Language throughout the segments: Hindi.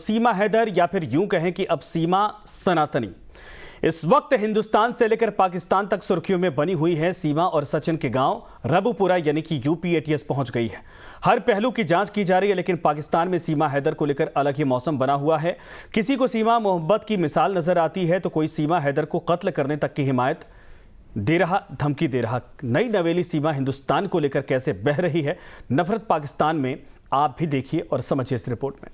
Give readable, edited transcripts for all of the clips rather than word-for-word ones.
सीमा हैदर या फिर यूं कहें कि अब सीमा सनातनी इस वक्त हिंदुस्तान से लेकर पाकिस्तान तक सुर्खियों में बनी हुई है। सीमा और सचिन के गांव रबुपुरा यानी कि यूपी एटीएस पहुंच गई है। हर पहलू की जांच की जा रही है, लेकिन पाकिस्तान में सीमा हैदर को लेकर अलग ही मौसम बना हुआ है। किसी को सीमा मोहब्बत की मिसाल नजर आती है तो कोई सीमा हैदर को कत्ल करने तक की हिमायत दे रहा, धमकी दे रहा। नई नवेली सीमा हिंदुस्तान को लेकर कैसे बह रही है नफरत पाकिस्तान में, आप भी देखिए और समझिए इस रिपोर्ट में।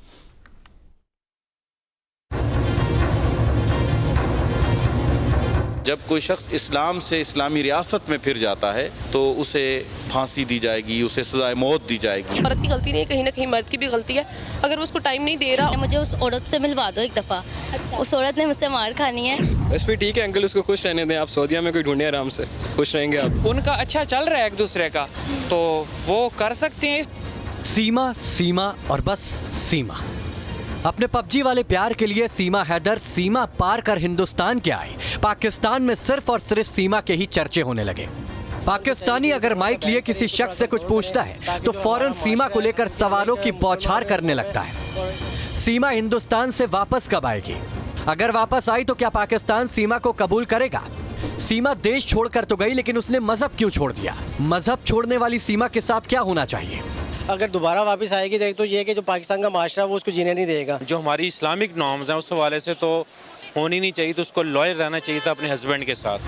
जब कोई शख्स इस्लाम से इस्लामी रियासत में फिर जाता है तो उसे फांसी दी जाएगी, उसे सजाए मौत दी जाएगी। औरत की गलती नहीं है, कहीं ना कहीं मर्द की भी गलती है। अगर वो उसको टाइम नहीं दे रहा, मुझे उस औरत से मिलवा दो एक दफ़ा। अच्छा। उस औरत ने मुझसे मार खानी है। बस फिर ठीक है अंकल, उसको खुश रहने दें। आप सऊदीया में कोई ढूंढे आराम से, खुश रहेंगे आप। उनका अच्छा चल रहा है एक दूसरे का, तो वो कर सकते हैं। सीमा सीमा और बस सीमा। अपने पबजी वाले प्यार के लिए सीमा हैदर सीमा पार कर हिंदुस्तान के आए। पाकिस्तान में सिर्फ और सिर्फ सीमा के ही चर्चे होने लगे। पाकिस्तानी अगर माइक लिए किसी शख्स से कुछ पूछता है तो फौरन सीमा को लेकर सवालों की बौछार करने लगता है। सीमा हिंदुस्तान से वापस कब आएगी? अगर वापस आई तो क्या पाकिस्तान सीमा को कबूल करेगा? सीमा देश छोड़कर तो गई, लेकिन उसने मजहब क्यों छोड़ दिया? मजहब छोड़ने वाली सीमा के साथ क्या होना चाहिए? अगर दोबारा वापस आएगी तो ये कि जो पाकिस्तान का माशरा वो उसको जीने नहीं देगा। जो हमारी इस्लामिक नॉर्म्स हैं उस हवाले से तो होनी नहीं चाहिए, तो उसको लॉयल रहना चाहिए था अपने हस्बैंड के साथ।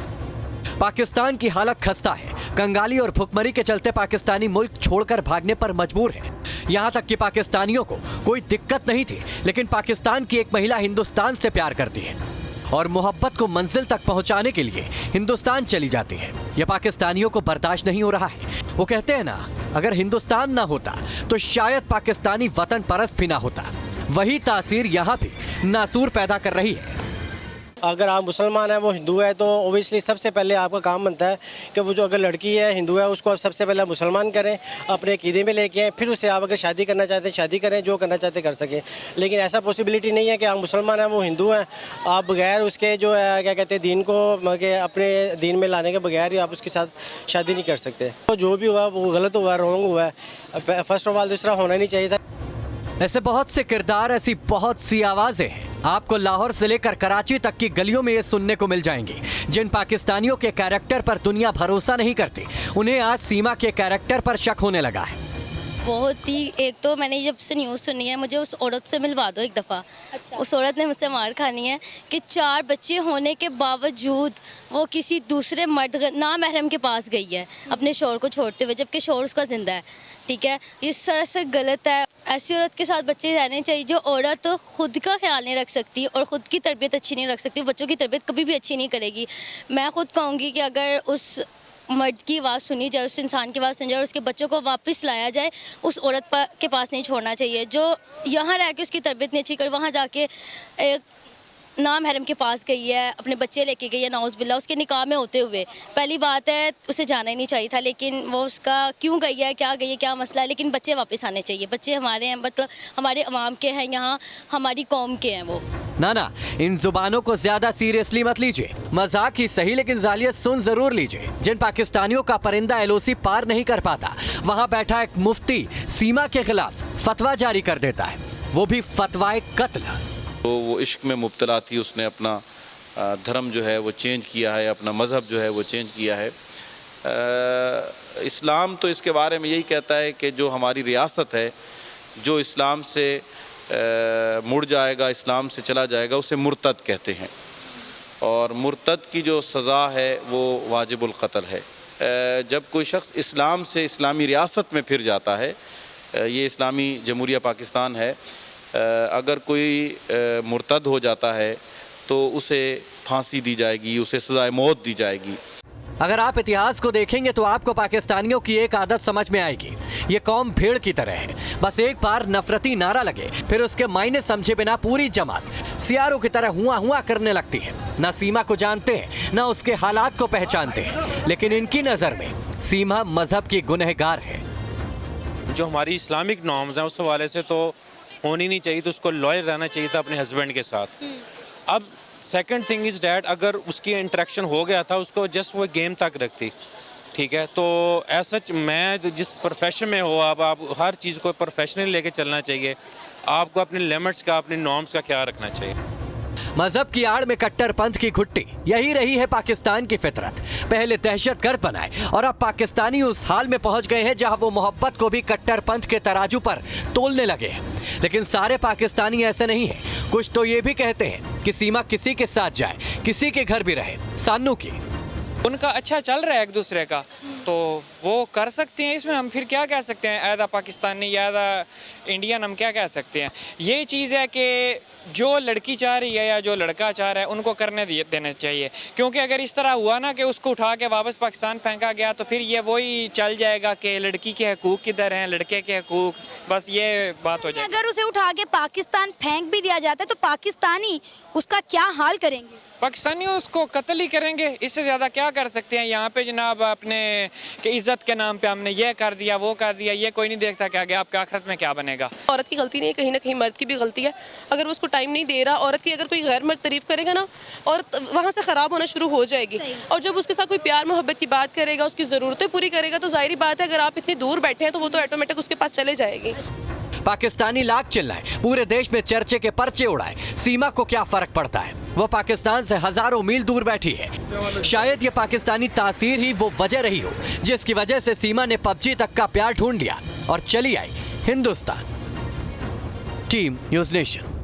पाकिस्तान की हालत खस्ता है। कंगाली और भुखमरी के चलते पाकिस्तानी मुल्क छोड़कर भागने पर मजबूर है। यहाँ तक कि पाकिस्तानियों को कोई दिक्कत नहीं थी, लेकिन पाकिस्तान की एक महिला हिंदुस्तान से प्यार करती है और मोहब्बत को मंजिल तक पहुंचाने के लिए हिंदुस्तान चली जाती है। यह पाकिस्तानियों को बर्दाश्त नहीं हो रहा है। वो कहते हैं ना, अगर हिंदुस्तान ना होता तो शायद पाकिस्तानी वतन परस्त भी ना होता। वही तासीर यहाँ भी नासूर पैदा कर रही है। अगर आप मुसलमान हैं, वो हिंदू है, तो ओबियसली सबसे पहले आपका काम बनता है कि वो जो अगर लड़की है हिंदू है उसको आप सबसे पहले मुसलमान करें, अपने अकीदे में लेके आएँ, फिर उससे आप अगर शादी करना चाहते हैं शादी करें, जो करना चाहते कर सकें। लेकिन ऐसा पॉसिबिलिटी नहीं है कि आप मुसलमान हैं वो हिंदू हैं, आप बगैर उसके जो है क्या कहते हैं दीन को अपने दीन में लाने के बगैर ही आप उसके साथ शादी नहीं कर सकते। तो जो भी हुआ वो गलत हुआ, रॉन्ग हुआ है। फर्स्ट ऑफ ऑल दूसरा होना नहीं चाहिए था। ऐसे बहुत से किरदार, ऐसी बहुत सी आवाजें हैं। आपको लाहौर से लेकर कराची तक की गलियों में ये सुनने को मिल जाएंगी। जिन पाकिस्तानियों के कैरेक्टर पर दुनिया भरोसा नहीं करती, उन्हें आज सीमा के कैरेक्टर पर शक होने लगा है। बहुत ही, एक तो मैंने जब से न्यूज़ सुनी है, मुझे उस औरत से मिलवा दो एक दफ़ा। अच्छा। उस औरत ने मुझसे मार खानी है कि 4 बच्चे होने के बावजूद वो किसी दूसरे मर्द नामहरम के पास गई है अपने शौहर को छोड़ते हुए, जबकि शौहर उसका जिंदा है। ठीक है, ये सरासर गलत है। ऐसी औरत के साथ बच्चे रहने चाहिए जो औरत खुद का ख्याल नहीं रख सकती और ख़ुद की तरबियत अच्छी नहीं रख सकती, बच्चों की तरबियत कभी भी अच्छी नहीं करेगी। मैं खुद कहूँगी कि अगर उस मर्द की आवाज़ सुनी जाए, उस इंसान की आवाज़ सुनी जाए और उसके बच्चों को वापस लाया जाए, उस औरत के पास नहीं छोड़ना चाहिए जो यहाँ रह के उसकी तरबियत नहीं अच्छी कर, वहाँ जाके एक नाम हरम के पास गई है, अपने बच्चे लेके गई है, नाउज़ बिल्ला, उसके निकाह में होते हुए। पहली बात है उसे जाना ही नहीं चाहिए था, लेकिन वो उसका क्यों गई है, क्या मसला है, लेकिन बच्चे वापस आने चाहिए। बच्चे हमारे हैं, मतलब हमारे अवाम के हैं, यहाँ हमारी कौम के हैं वो। ना, इन जुबानों को ज्यादा सीरियसली मत लीजिए। मजाक ही सही, लेकिन जालियत सुन जरूर लीजिए। जिन पाकिस्तानियों का परिंदा एलओसी पार नहीं कर पाता, वहाँ बैठा एक मुफ्ती सीमा के खिलाफ फतवा जारी कर देता है, वो भी फतवाए कत्ल। तो वो इश्क में मुब्तला थी, उसने अपना धर्म जो है वो चेंज किया है, अपना मज़हब जो है वो चेंज किया है। इस्लाम तो इसके बारे में यही कहता है कि जो हमारी रियासत है, जो इस्लाम से मुड़ जाएगा, इस्लाम से चला जाएगा, उसे मुर्तद कहते हैं। और मुर्तद की जो सज़ा है वो वाजिबुल क़त्ल है। जब कोई शख्स इस्लाम से इस्लामी रियासत में फिर जाता है, ये इस्लामी जमहूरिया पाकिस्तान है, अगर कोई मुर्तद हो जाता है तो उसे फांसी दी जाएगी, उसे सजाए मौत दी जाएगी। अगर आप इतिहास को देखेंगे तो आपको पाकिस्तानियों की एक आदत समझ में आएगी। ये कौम भीड़ की तरह है, बस एक बार नफरती नारा लगे, फिर उसके मायने समझे बिना पूरी जमात सियारों की तरह हुआ हुआ करने लगती है। ना सीमा को जानते हैं, ना उसके हालात को पहचानते हैं, लेकिन इनकी नज़र में सीमा मजहब की गुनहगार है। जो हमारी इस्लामिक नॉर्म्स हैं उस हवाले से तो होनी नहीं चाहिए, तो उसको लॉयल रहना चाहिए था अपने हस्बैंड के साथ। अब सेकंड थिंग इज़ डैट, अगर उसकी इंटरेक्शन हो गया था उसको जस्ट वो गेम तक रखती, ठीक है। तो ऐसा मैं जिस प्रोफेशन में हो, अब आप हर चीज़ को प्रोफेशनली लेके चलना चाहिए। आपको अपने लिमिट्स का, अपने नॉर्म्स का ख्याल रखना चाहिए। मजहब की आड़ में कट्टरपंथ की घुट्टी, यही रही है पाकिस्तान की फितरत। पहले दहशतगर्द बनाए और अब पाकिस्तानी उस हाल में पहुंच गए हैं जहां वो मोहब्बत को भी कट्टरपंथ के तराजू पर तोलने लगे हैं। लेकिन सारे पाकिस्तानी ऐसे नहीं हैं। कुछ तो ये भी कहते हैं कि सीमा किसी के साथ जाए, किसी के घर भी रहे। सानू की उनका अच्छा चल रहा है एक दूसरे का, तो वो कर सकते हैं। इसमें हम फिर क्या कह सकते हैं, ऐदा पाकिस्तानी या इंडियन हम क्या कह सकते हैं। ये चीज़ है कि जो लड़की चाह रही है या जो लड़का चाह रहा है उनको करने देना चाहिए, क्योंकि अगर इस तरह हुआ ना कि उसको उठा के वापस पाकिस्तान फेंका गया तो फिर ये वही चल जाएगा कि लड़की के हकूक़ किधर हैं, लड़के के हकूक़, बस ये बात हो जाएगी। अगर उसे उठा के पाकिस्तान फेंक भी दिया जाता है तो पाकिस्तानी उसका क्या हाल करेंगे? पाकिस्तानी उसको कत्ल ही करेंगे, इससे ज़्यादा क्या कर सकते हैं। यहाँ पे जनाब अपने कि इज़्ज़त के नाम पे हमने ये कर दिया वो कर दिया, ये कोई नहीं देखता कि आगे आपके आखिरत में क्या बनेगा। औरत की गलती नहीं है, कहीं ना कहीं मर्द की भी गलती है। अगर वो उसको टाइम नहीं दे रहा, औरत की अगर कोई गैर मर्द तारीफ करेगा ना, औरत वहाँ से ख़राब होना शुरू हो जाएगी। और जब उसके साथ कोई प्यार मोहब्बत की बात करेगा, उसकी ज़रूरतें पूरी करेगा, तो जाहिर बात है अगर आप इतनी दूर बैठे हैं तो वो तो ऑटोमेटिक उसके पास चले जाएगी। पाकिस्तानी लाख चिल्लाए, पूरे देश में चर्चे के पर्चे उड़ाए, सीमा को क्या फर्क पड़ता है? वो पाकिस्तान से हजारों मील दूर बैठी है। शायद ये पाकिस्तानी तासीर ही वो वजह रही हो जिसकी वजह से सीमा ने पबजी तक का प्यार ढूंढ लिया और चली आई हिंदुस्तान। Team news nation.